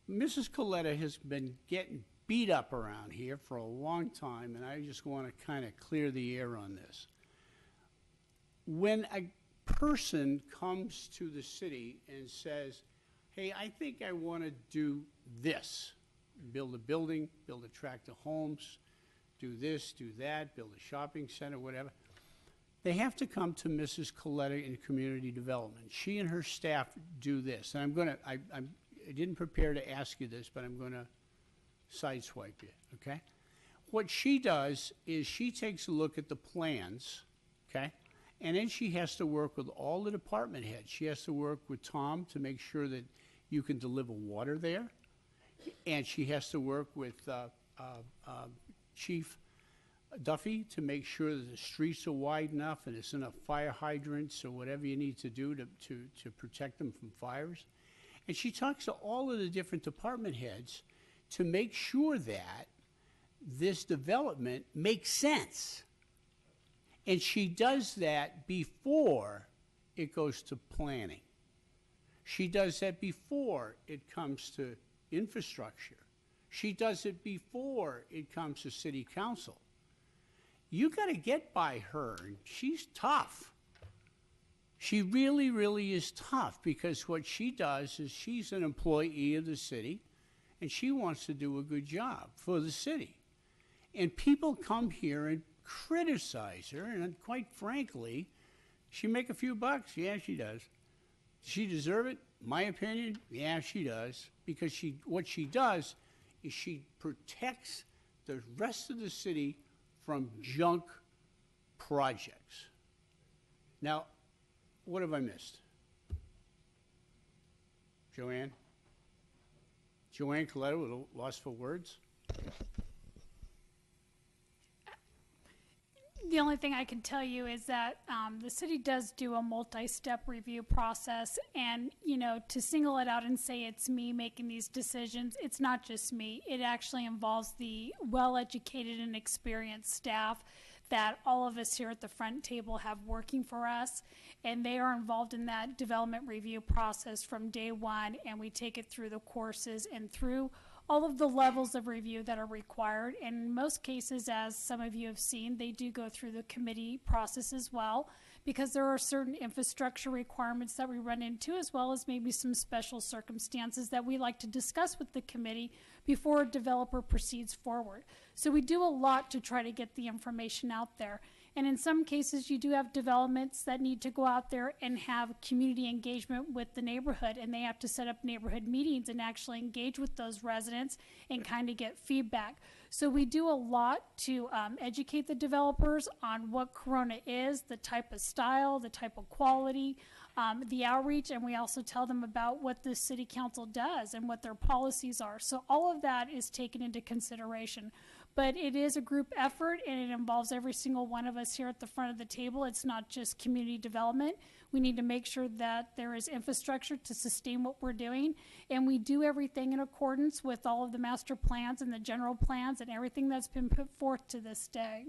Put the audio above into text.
Mrs. Coletta has been getting beat up around here for a long time, and I just want to kind of clear the air on this. When a person comes to the city and says, hey, I think I want to do this, build a building, build a tract of homes, do this, do that, build a shopping center, whatever, they have to come to Mrs. Coletta in Community Development. She and her staff do this. And I didn't prepare to ask you this, but I'm going to sideswipe you, okay? What she does is she takes a look at the plans, okay? And then she has to work with all the department heads. She has to work with Tom to make sure that you can deliver water there. And she has to work with Chief Duffy to make sure that the streets are wide enough and there's enough fire hydrants or whatever you need to do to protect them from fires. And she talks to all of the different department heads to make sure that this development makes sense. And she does that before it goes to planning. She does that before it comes to infrastructure. She does it before it comes to city council. You got to get by her, and she's tough. She really, really is tough, because what she does is she's an employee of the city, and she wants to do a good job for the city. And people come here and criticize her, and quite frankly, she make a few bucks. Yeah, she does. Does she deserve it? My opinion, yeah, she does. Because what she does is she protects the rest of the city from junk projects. Now, what have I missed? Joanne? Joanne Coletta with a loss for words? The only thing I can tell you is that the city does do a multi-step review process, and, you know, to single it out and say it's me making these decisions, it's not just me. It actually involves the well-educated and experienced staff that all of us here at the front table have working for us, and they are involved in that development review process from day one, and we take it through the courses and through all of the levels of review that are required. And in most cases, as some of you have seen, they do go through the committee process as well, because there are certain infrastructure requirements that we run into, as well as maybe some special circumstances that we like to discuss with the committee before a developer proceeds forward. So we do a lot to try to get the information out there. And in some cases, you do have developments that need to go out there and have community engagement with the neighborhood, and they have to set up neighborhood meetings and actually engage with those residents and kind of get feedback. So we do a lot to educate the developers on what Corona is, the type of style, the type of quality, the outreach, and we also tell them about what the city council does and what their policies are. So all of that is taken into consideration. But it is a group effort, and it involves every single one of us here at the front of the table. It's not just community development. We need to make sure that there is infrastructure to sustain what we're doing, and we do everything in accordance with all of the master plans and the general plans and everything that's been put forth to this day.